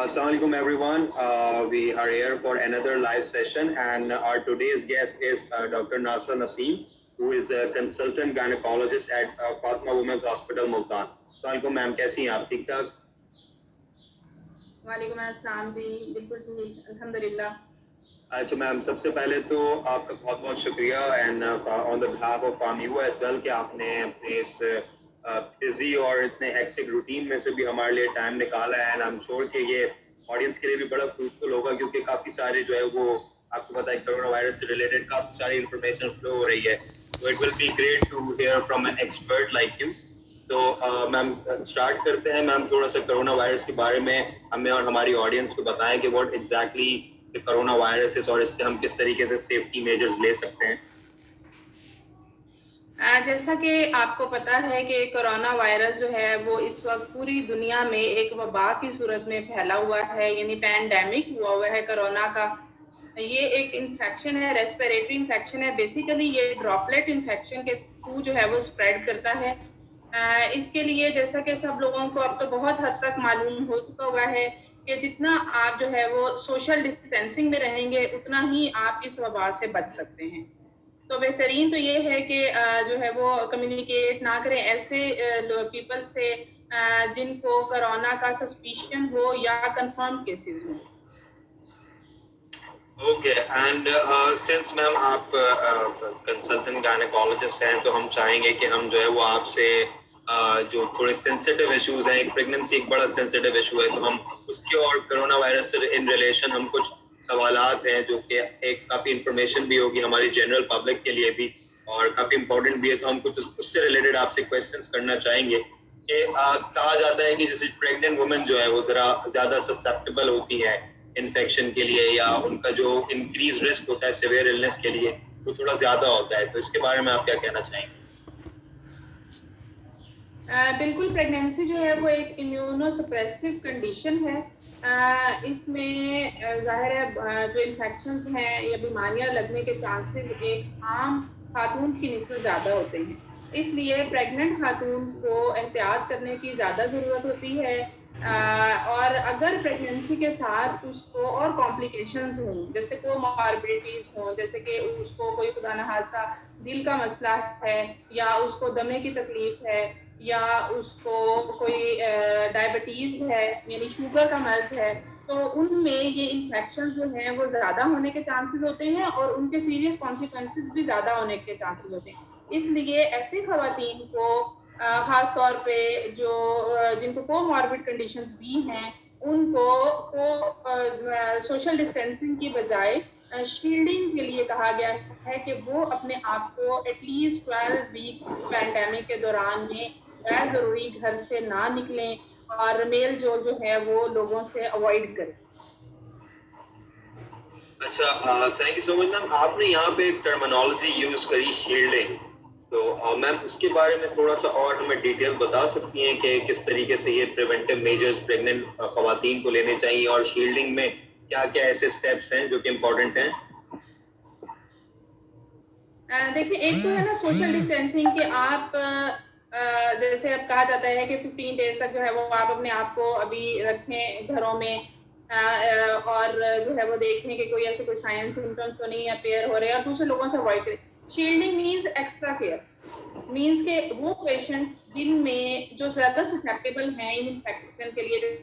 Assalamualaikum everyone. We are here for another live session, and our today's guest is Dr. Nasra Naseem, who is a consultant gynecologist at Fatma Women's Hospital, Multan. Assalamualaikum ma'am, कैसी हैं आप? ठीक ठाक? वालेकुम अस्सलाम जी, बिल्कुल ठीक, अल्हम्दुलिल्लाह। अच्छा मैम, सबसे पहले तो आपका बहुत बहुत शुक्रिया and on the behalf of farm you as well कि आपने अपने इस बिजी और इतने हेक्टिक रूटीन में से भी हमारे लिए टाइम निकाला है। एंड आई एम श्योर कि ये ऑडियंस के लिए भी बड़ा फ्रूटफुल होगा, क्योंकि काफ़ी सारे जो है वो आपको पता है कोरोना वायरस से रिलेटेड काफ़ी सारी इंफॉर्मेशन फ्लो हो रही है। तो it will be great to hear from an expert like you. तो मैम स्टार्ट करते हैं। मैम थोड़ा सा कोरोना वायरस के बारे में हमें और हमारी ऑडियंस को बताएं कि व्हाट एग्जैक्टली कोरोना वायरस और इससे हम किस तरीके से सेफ्टी मेजर्स ले सकते हैं। जैसा कि आपको पता है कि कोरोना वायरस जो है वो इस वक्त पूरी दुनिया में एक वबा की सूरत में फैला हुआ है, यानी पैंडेमिक हुआ है कोरोना का। ये एक इन्फेक्शन है, रेस्पिरेटरी इन्फेक्शन है। बेसिकली ये ड्रॉपलेट इन्फेक्शन के थ्रू जो है वो स्प्रेड करता है। इसके लिए जैसा कि सब लोगों को अब तो बहुत हद तक मालूम हो चुका हुआ है कि जितना आप जो है वो सोशल डिस्टेंसिंग में रहेंगे उतना ही आप इस वबा से बच सकते हैं। तो बेहतरीन तो ये है कि जो है वो कम्युनिकेट ना करें ऐसे पीपल से जिनको कोरोना का सस्पिशन हो या कंफर्म केसेस हो। ओके एंड सिंस मैम आप कंसल्टेंट गायनेकोलॉजिस्ट हैं, तो हम चाहेंगे कि हम जो है वो आपसे जो थोड़े सेंसिटिव इश्यूज हैं, एक प्रेगनेंसी एक बड़ा सेंसिटिव इशू है, तो हम उसके और कोरोना वायरस से इन रिलेशन हम कुछ सवालात हैं जो कि एक काफ़ी इंफॉर्मेशन भी होगी हमारी जनरल पब्लिक के लिए भी और काफ़ी इंपॉर्टेंट भी है, तो हम कुछ उससे रिलेटेड आपसे क्वेश्चंस करना चाहेंगे कि कहा जाता है कि जैसे प्रेग्नेंट वुमेन जो है वो ज़रा ज़्यादा ससेप्टेबल होती है इन्फेक्शन के लिए, या उनका जो इंक्रीज रिस्क होता है सिवियर इलनेस के लिए वो थोड़ा ज़्यादा होता है। तो इसके बारे में आप क्या कहना चाहेंगे? बिल्कुल, प्रेगनेंसी जो है वो एक इम्यूनोसप्रेसिव कंडीशन है। इसमें ज़ाहिर है जो इन्फेक्शंस हैं या बीमारियां लगने के चांसेस एक आम खातून की निस्बत ज़्यादा होते हैं। इसलिए प्रेग्नेंट खातून को एहतियात करने की ज़्यादा ज़रूरत होती है। और अगर प्रेगनेंसी के साथ उसको और कॉम्प्लिकेशंस हों, जैसे कोमॉर्बिडिटीज़ हों, जैसे कि उसको कोई खुदा न खास्ता दिल का मसला है या उसको दमे की तकलीफ़ है या उसको कोई डायबिटीज़ है यानी शुगर का मर्ज़ है, तो उनमें ये इन्फेक्शन जो हैं वो ज़्यादा होने के चांसेस होते हैं और उनके सीरियस कॉन्सिक्वेंसेस भी ज़्यादा होने के चांसेस होते हैं। इसलिए ऐसी ख़वातीन को ख़ास तौर पे जो जिनको कोमॉर्बिड कंडीशंस भी हैं, उनको सोशल डिस्टेंसिंग की बजाय शील्डिंग के लिए कहा गया है कि वो अपने आप को एटलीस्ट 12 वीक्स पैंडेमिक के दौरान में गैर ज़रूरी घर से ना निकलें और मेल जोल जो है वो लोगों से अवॉइड करें। अच्छा, thank you so much ma'am. आपने यहाँ पे एक टर्मिनोलॉजी यूज़ करी शील्डिंग, तो मैम उसके बारे में थोड़ा सा और हमें डिटेल बता सकती हैं कि किस तरीके से ये प्रिवेंटिव मेजर्स प्रेग्नेंट खवातीन को लेने चाहिए और शील्डिंग में क्या क्या ऐसे स्टेप्स हैं जो कि इम्पोर्टेंट हैं? देखिए, एक तो है ना सोशल डिस्टेंसिंग कि आप जैसे अब कहा जाता है कि 15 डेज तक जो है वो आप अपने आप को अभी रखें घरों में और जो है वो देखें कि कोई ऐसे कोई साइन सिम्टम्स तो नहीं अपीयर हो रहे और दूसरे लोगों से अवॉइड करें। Shielding means extra care, means के वो पेशेंट्स जिनमें जो ज़्यादा ससेप्टेबल हैं इन इन्फेक्शन के लिए,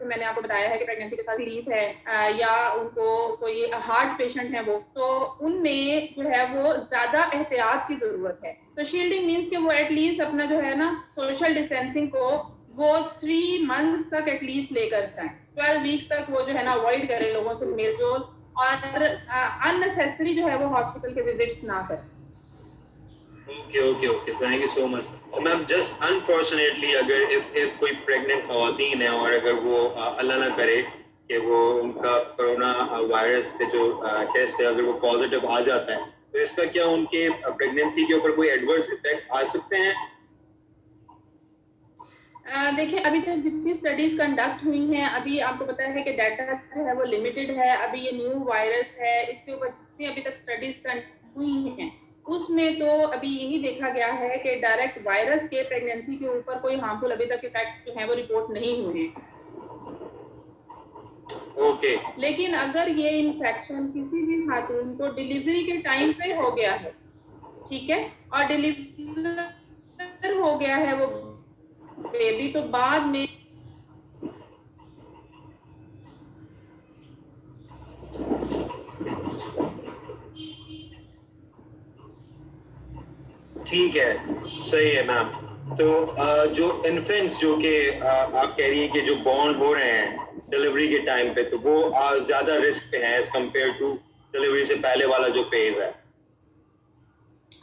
मैंने आपको बताया है कि प्रेगनेंसी के साथ लीव है या उनको कोई हार्ट पेशेंट है तो उनमें जो है वो ज़्यादा एहतियात की ज़रूरत है। तो शील्डिंग मीन्स कि वो एटलीस्ट अपना जो है ना सोशल डिस्टेंसिंग को वो 3 मंथ्स तक एटलीस्ट लेकर जाएं। 12 वीक्स तक वो जो है ना अवॉइड करें लोगों से मेल जोल और अननेसेसरी जो है वो हॉस्पिटल के विजिट्स ना करें। Okay, thank you so much. और मैम जस्ट अनफॉर्चुनेटली अगर इफ कोई प्रेग्नेंट खवातीन है और अगर वो अल्लाह ना करे कि वो उनका कोरोना वायरस के जो टेस्ट है अगर वो पॉजिटिव आ जाता है, तो इसका क्या उनके प्रेगनेंसी के ऊपर कोई एडवर्स इफेक्ट आ सकते हैं? देखिए, अभी तक जितनी स्टडीज़ कंडक्ट हुई हैं, अभी आपको पता है कि डाटा जो है वो लिमिटेड है। अभी ये न्यू वायरस है, इसके ऊपर जितनी अभी तक स्टडीज़ कंडक्ट हुई हैं, उसमें तो अभी यही देखा गया है कि डायरेक्ट वायरस के प्रेगनेंसी के ऊपर कोई हार्मफुल अभी तक इफेक्ट्स जो हैं वो रिपोर्ट नहीं हुए हैं। ओके। लेकिन अगर ये इन्फेक्शन किसी भी खातून को डिलीवरी के टाइम पे हो गया है, ठीक है, और डिलीवर हो गया है वो बेबी, तो बाद में ठीक है, सही है मैम। तो जो इन्फेंट्स जो कि आप कह रही हैं कि जो बॉर्न हो रहे हैं डिलीवरी के टाइम पे, तो वो ज्यादा रिस्क पे हैं एज कम्पेयर टू डिलीवरी से पहले वाला जो फेज है।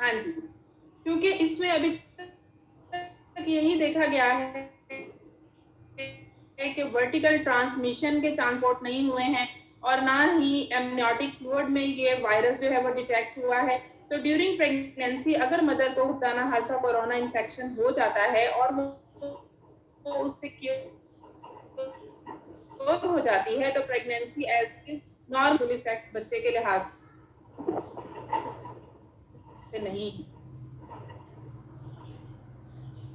हाँ जी, क्योंकि इसमें अभी तक यही देखा गया है कि वर्टिकल ट्रांसमिशन के चांस नहीं हुए हैं और ना ही एमनियोटिक फ्लूइड में ये वायरस जो है वो डिटेक्ट हुआ है। तो ड्यूरिंग प्रेगनेंसी अगर मदर को खुदा ना खास्ता कोरोना इन्फेक्शन हो जाता है और वो उससे क्योर हो जाती है, तो pregnancy age is normal effects बच्चे के लिहाज से नहीं है।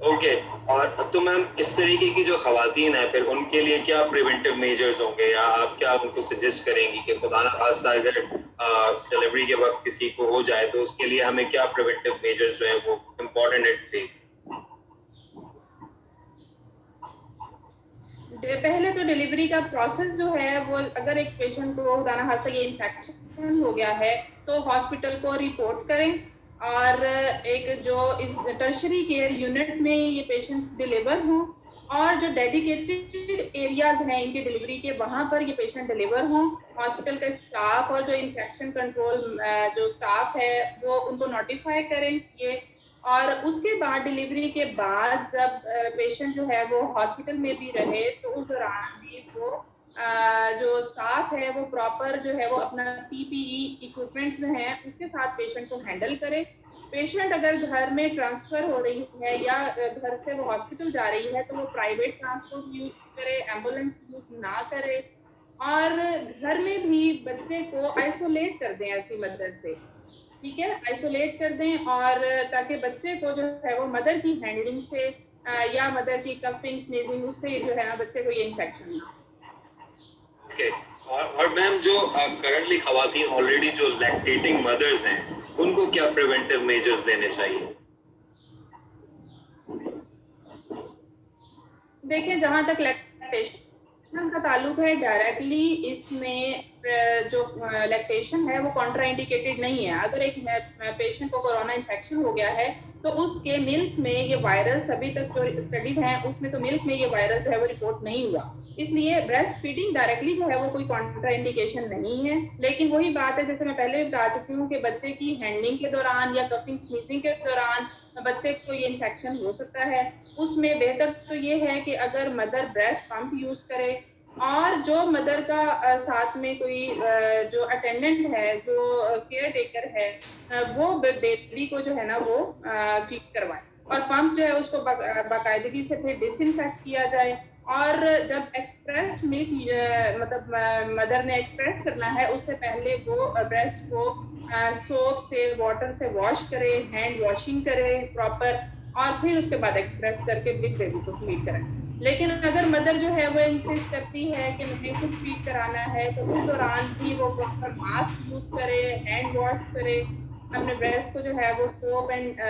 ओके। और तो मैम इस तरीके की जो खवातीन है फिर उनके लिए क्या प्रिवेंटिव मेजर्स होंगे, या आप क्या उनको सजेस्ट करेंगी कि खुदा ना खास्ता अगर डिलीवरी के वक्त किसी को हो जाए तो उसके लिए हमें क्या प्रिवेंटिव मेजर्स जो है वो इम्पोर्टेंट है? पहले तो डिलीवरी का प्रोसेस जो है वो, अगर एक पेशेंट को खुदा ना खास्ता ये इन्फेक्शन हो गया है तो हॉस्पिटल को रिपोर्ट करें, और एक जो इस टर्शरी केयर यूनिट में ये पेशेंट्स डिलीवर हों, और जो डेडिकेटेड एरियाज हैं इनके डिलीवरी के, वहाँ पर ये पेशेंट डिलीवर हों। हॉस्पिटल का स्टाफ और जो इन्फेक्शन कंट्रोल जो स्टाफ है वो उनको नोटिफाई करें ये, और उसके बाद डिलीवरी के बाद जब पेशेंट जो है वो हॉस्पिटल में भी रहे तो उस दौरान भी वो जो स्टाफ है वो प्रॉपर जो है वो अपना पीपीई इक्विपमेंट्स जो हैं उसके साथ पेशेंट को हैंडल करे। पेशेंट अगर घर में ट्रांसफर हो रही है या घर से वो हॉस्पिटल जा रही है तो वो प्राइवेट ट्रांसपोर्ट यूज करे, एम्बुलेंस यूज ना करे, और घर में भी बच्चे को आइसोलेट कर दें ऐसी मदद से, ठीक है, आइसोलेट कर दें, और ताकि बच्चे को जो है वो मदर की हैंडलिंग से या मदर की कफिंग स्नीजिंग उससे जो है ना बच्चे को ये इन्फेक्शन ना। ओके। और मैम जो करंटली खवातीन ऑलरेडी जो लैक्टेटिंग मदर्स हैं उनको क्या प्रिवेंटिव मेजर्स लेने चाहिए? देखिए, जहां तक लैक्टेशन का ताल्लुक है, डायरेक्टली इसमें जो लैक्टेशन है वो कॉन्ट्राइंडिकेटेड नहीं है। अगर एक पेशेंट को कोरोना इन्फेक्शन हो गया है तो उसके मिल्क में ये वायरस, अभी तक जो स्टडीज हैं उसमें तो मिल्क में ये वायरस जो है वो रिपोर्ट नहीं हुआ, इसलिए ब्रेस्ट फीडिंग डायरेक्टली जो है वो कोई कॉन्ट्राइंडिकेशन नहीं है। लेकिन वही बात है, जैसे मैं पहले भी बता चुकी हूँ कि बच्चे की हैंडलिंग के दौरान या कफिंग स्नीजिंग के दौरान बच्चे को ये इन्फेक्शन हो सकता है। उसमें बेहतर तो ये है कि अगर मदर ब्रेस्ट पंप यूज करे, और जो मदर का साथ में कोई जो अटेंडेंट है, जो केयर टेकर है, वो बेबी को जो है ना वो फीड करवाए, और पंप जो है उसको बाकायदगी से फिर डिसइंफेक्ट किया जाए। और जब एक्सप्रेस मिल्क मतलब मदर ने एक्सप्रेस करना है उससे पहले वो ब्रेस्ट को सोप से, वाटर से वॉश करे, हैंड वॉशिंग करे प्रॉपर, और फिर उसके बाद एक्सप्रेस करके बिग बेबी को फीड कराए। लेकिन अगर मदर जो है वो इंसिस्ट करती है कि मुझे खुद फीड कराना है तो उस दौरान भी वो प्रॉपर मास्क यूज करे, हैंड वॉश करे, अपने ब्रेस्ट को जो है वो सोप एंड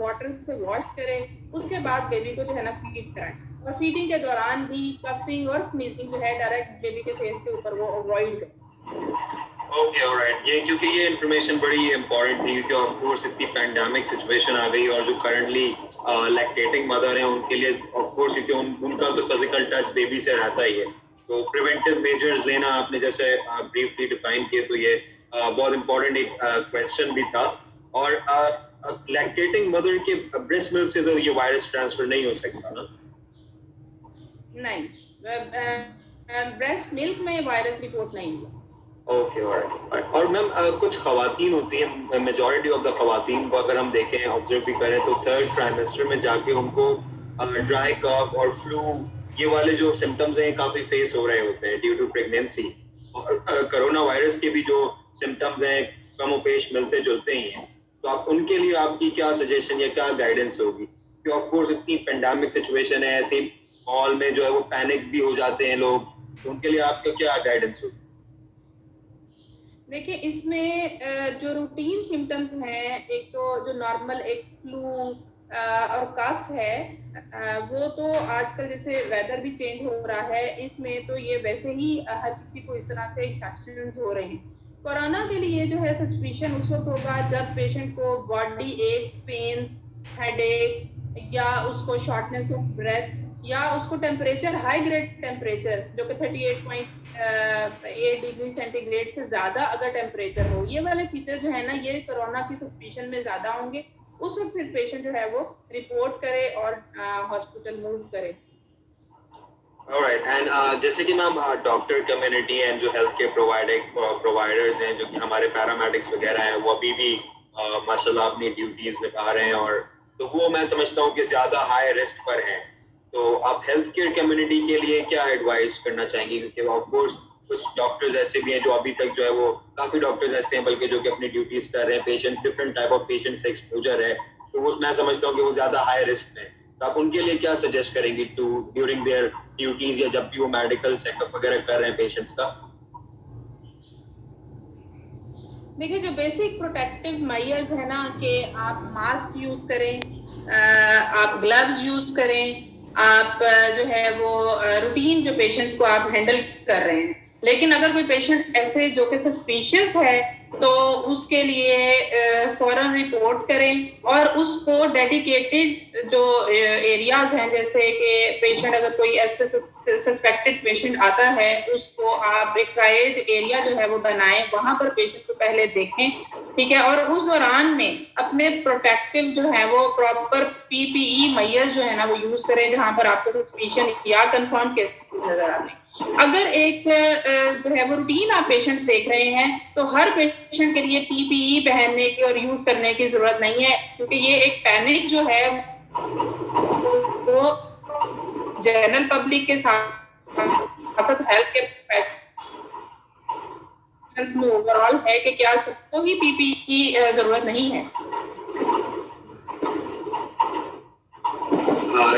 वाटर से वॉश करे, उसके बाद बेबी को जो है ना फीड कराए। और फीडिंग के दौरान भी कफिंग और स्नीजिंग जो है डायरेक्ट बेबी के फेस के ऊपर वो अवॉइड करें। Okay, alright. ये क्योंकि ये इन्फॉर्मेशन बड़ी इंपॉर्टेंट थी, क्योंकि ऑफ कोर्स इतनी पैंडेमिक सिचुएशन आ गई, और जो करंटली लैक्टेटिंग मदर हैं उनके लिए ऑफ कोर्स, क्योंकि उनका तो फिजिकल टच बेबी से रहता ही है, तो प्रिवेंटिव मेजर्स लेना आपने जैसे ब्रीफली डिफाइन किए, तो ये बहुत इंपॉर्टेंट एक क्वेश्चन भी था। और लैक्टेटिंग मदर के ब्रेस्ट मिल्क से तो ये वायरस ट्रांसफर नहीं हो सकता ना? नहीं, ब्रेस्ट मिल्क में वायरस रिपोर्ट नहीं हुआ। ओके, और मैम कुछ खवातीन होती हैं, मेजॉरिटी ऑफ द खवातीन को अगर हम देखें, ऑब्जर्व भी करें, तो थर्ड ट्राइमेस्टर में जाके उनको ड्राई कफ और फ्लू, ये वाले जो सिम्टम्स हैं काफी फेस हो रहे होते हैं ड्यू टू प्रेगनेंसी। और कोरोना वायरस के भी जो सिम्टम्स हैं कमोपेश मिलते जुलते ही हैं। तो आप उनके लिए आपकी क्या सजेशन या क्या गाइडेंस होगी? कि ऑफ कोर्स इतनी पेंडेमिक सिचुएशन है, ऐसे मॉल में जो है वो पैनिक भी हो जाते हैं लोग, तो उनके लिए आपका क्या गाइडेंस होगी? देखिए इसमें जो रूटीन सिम्टम्स हैं, एक तो जो नॉर्मल एक फ्लू और कफ है, वो तो आजकल जैसे वेदर भी चेंज हो रहा है, इसमें तो ये वैसे ही हर किसी को इस तरह से इन्फेक्शन हो रहे हैं। कोरोना के लिए जो है सस्पिशन उस वक्त होगा जब पेशेंट को बॉडी एक्स, पेन्स, हेडेक या उसको शॉर्टनेस ऑफ ब्रेथ या उसको टेम्परेचर, हाई ग्रेड टेम्परेचर जो कि 38.8 डिग्री सेंटीग्रेड से ज्यादा अगर टेम्परेचर हो, ये वाले फीचर जो है ना, ये कोरोना की सस्पिशन में ज्यादा होंगे। उस वक्त फिर पेशेंट जो है वो रिपोर्ट करे और हॉस्पिटल मूव करे। ऑलराइट, एंड जैसे कि मैम डॉक्टर कम्युनिटी एंड जो हेल्थ के प्रोवाइडर्स हैं, जो कि हमारे पैरामेडिक्स वगैरह हैं, वो अभी भी माशाल्लाह अपनी ड्यूटीज निभा रहे हैं, और तो वो मैं समझता हूँ कि ज्यादा हाई रिस्क पर हैं। तो आप हेल्थ केयर कम्युनिटी के लिए क्या एडवाइस करना चाहेंगे? क्योंकि ऑफ कोर्स कुछ डॉक्टर्स ऐसे भी हैं जो अभी तक जो है वो, काफी डॉक्टर्स ऐसे हैं बल्कि जो कि अपनी ड्यूटीज कर रहे हैं, patient different type of patient से एक्सपोजर है, तो वो मैं समझता हूँ कि वो ज्यादा हाई रिस्क में। तो आप उनके लिए क्या सजेस्ट करेंगे टू ड्यूरिंग देयर ड्यूटीज या जब भी वो मेडिकल चेकअप वगैरह कर रहे हैं पेशेंट्स का? देखिए जो बेसिक प्रोटेक्टिव मेजर्स है ना, कि आप मास्क यूज करें, आप ग्लव्स यूज करें, आप जो है वो रूटीन जो पेशेंट्स को आप हैंडल कर रहे हैं। लेकिन अगर कोई पेशेंट ऐसे जो कि सस्पिशियस है तो उसके लिए फौरन रिपोर्ट करें, और उसको डेडिकेटेड जो एरियाज हैं, जैसे कि पेशेंट अगर कोई ऐसे सस्पेक्टेड पेशेंट आता है, उसको आप एक ट्रायज एरिया जो है वो बनाएं, वहां पर पेशेंट को पहले देखें, ठीक है, और उस दौरान में अपने प्रोटेक्टिव जो है वो प्रॉपर पीपीई मेजर्स जो है ना वो यूज करें जहां पर आपको सस्पिशन या कंफर्म केसेस नजर आ रहे हैं। अगर एक जो है वो रूटीन आप पेशेंट्स देख रहे हैं, तो हर पेशेंट के लिए पीपीई पहनने की और यूज करने की जरूरत नहीं है, क्योंकि ये एक पैनिक जो है वो जनरल पब्लिक के साथ हेल्थ के में ओवरऑल है कि क्या सबको ही पीपीई की जरूरत नहीं है।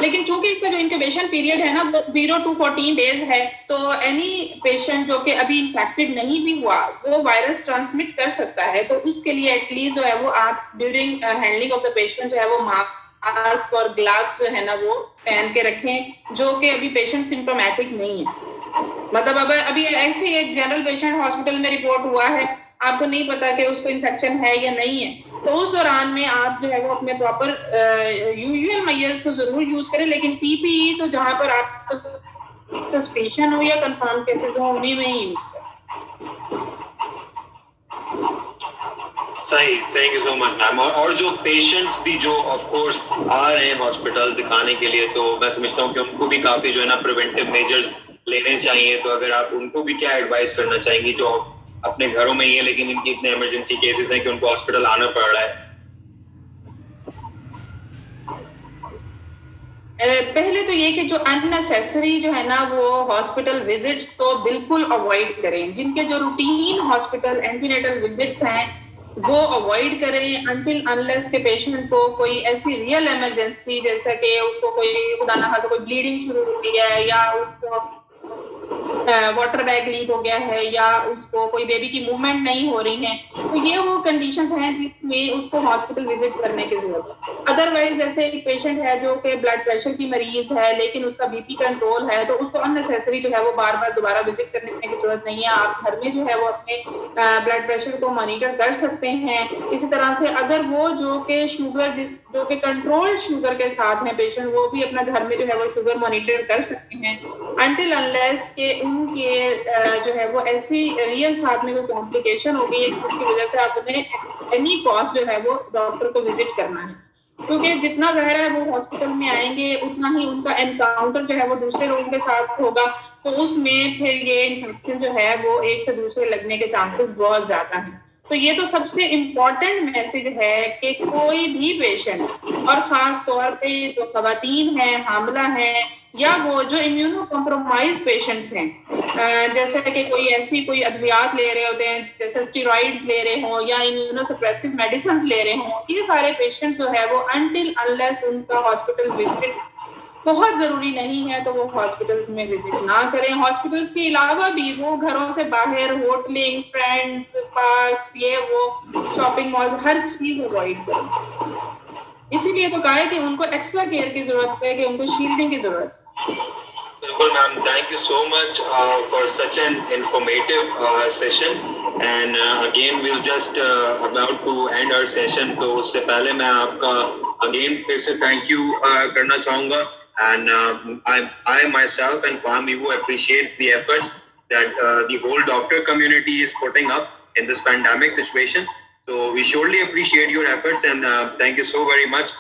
लेकिन चूंकि इसका जो इंक्यूबेशन पीरियड है ना वो 0 to 14 डेज है, तो एनी पेशेंट जो कि अभी इन्फेक्टेड नहीं भी हुआ वो वायरस ट्रांसमिट कर सकता है। तो उसके लिए एटलीस्ट जो है वो आप during handling of the patient जो है वो मास्क और ग्लव्स जो है ना वो पहन के रखें, जो कि अभी पेशेंट सिम्टोमेटिक नहीं है। मतलब अब अभी ऐसे एक जनरल पेशेंट हॉस्पिटल में रिपोर्ट हुआ है, आपको नहीं पता कि उसको इन्फेक्शन है या नहीं है, तो उस दौरान में आप जो है वो अपने प्रॉपर यूजुअल मेजर्स को जरूर यूज करें, लेकिन पीपीई तो जहां पर आपको सस्पिशन हो या कंफर्म केसेस हो उन्हीं में ही यूज करें। सही, thank you so much ma'am. और जो पेशेंट्स भी जो ऑफ कोर्स आ रहे हैं हॉस्पिटल दिखाने के लिए, तो मैं समझता हूँ कि उनको भी काफी जो है ना प्रिवेंटिव मेजर्स लेने चाहिए। तो अगर आप उनको भी क्या एडवाइस करना चाहेंगी जो अपने घरों में ही है लेकिन इनकी इतने इमरजेंसी केसेस हैं कि उनको हॉस्पिटल आना पड़ रहा है? पहले तो ये कि जो अननेसेसरी जो है ना वो हॉस्पिटल विजिट्स तो बिल्कुल अवॉइड करें। जिनके जो रूटीन हॉस्पिटल एंटीनेटल विजिट्स हैं वो अवॉइड करें अनटिल अनलेस के पेशेंट को कोई ऐसी रियल इमरजेंसी, जैसा कि उसको कोई खुदा ना खासा कोई ब्लीडिंग शुरू हो गई है, या उसको वाटर बैग लीक हो गया है, या उसको कोई बेबी की मूवमेंट नहीं हो रही है, तो ये वो कंडीशंस हैं जिसमें उसको हॉस्पिटल विजिट करने की जरूरत है। अदरवाइज जैसे एक पेशेंट है जो कि ब्लड प्रेशर की मरीज है लेकिन उसका बीपी कंट्रोल है, तो उसको अननेसेसरी जो है वो बार बार दोबारा विजिट करने की जरूरत नहीं है। आप घर में जो है वो अपने ब्लड प्रेशर को मॉनिटर कर सकते हैं। इसी तरह से अगर वो जो कि शुगर जो कि कंट्रोल शुगर के साथ है पेशेंट, वो भी अपना घर में जो है वो शुगर मॉनिटर कर सकते हैं अनटिल अनलेस के उनके जो है वो ऐसी रियल साथ में कोई कॉम्प्लिकेशन हो गई है जिसकी वजह से आपने एनी कॉस्ट जो है वो डॉक्टर को विजिट करना है। क्योंकि जितना ज़ाहिर है वो हॉस्पिटल में आएंगे उतना ही उनका एनकाउंटर जो है वो दूसरे लोगों के साथ होगा, तो उसमें फिर ये इन्फेक्शन जो है वो एक से दूसरे लगने के चांसेस बहुत ज़्यादा हैं। तो ये तो सबसे इम्पोर्टेंट मैसेज है कि कोई भी पेशेंट, और खास तौर पे जो खवातीन हैं, हामला हैं, या वो जो इम्यूनो कॉम्प्रोमाइज पेशेंट्स हैं, जैसे कि कोई ऐसी कोई अद्वियात ले रहे होते हैं, जैसे स्टीरॉइड्स ले रहे हों या इम्यूनो सप्रेसिव मेडिसिन ले रहे हों, ये सारे पेशेंट्स जो है वो अनटिल अनलेस उनका हॉस्पिटल विजिट बहुत जरूरी नहीं है तो वो हॉस्पिटल्स में विजिट ना करें। हॉस्पिटल्स के अलावा भी वो घरों से बाहर होटलिंग, फ्रेंड्स, पार्क्स, ये वो शॉपिंग मॉल, हर चीज अवॉइड करें। इसीलिए तो कहा है कि उनको एक्स्ट्रा केयर की जरूरत है, कि उनको शील्डिंग की जरूरत है। बिल्कुल ma'am, thank you so much for such an informative session and again we'll just about to end our session. तो उससे पहले मैं आपका अगेन फिर से थैंक यू करना चाहूँगा and I myself and FAMU appreciates the efforts that the whole doctor community is putting up in this pandemic situation. So we surely appreciate your efforts and thank you so very much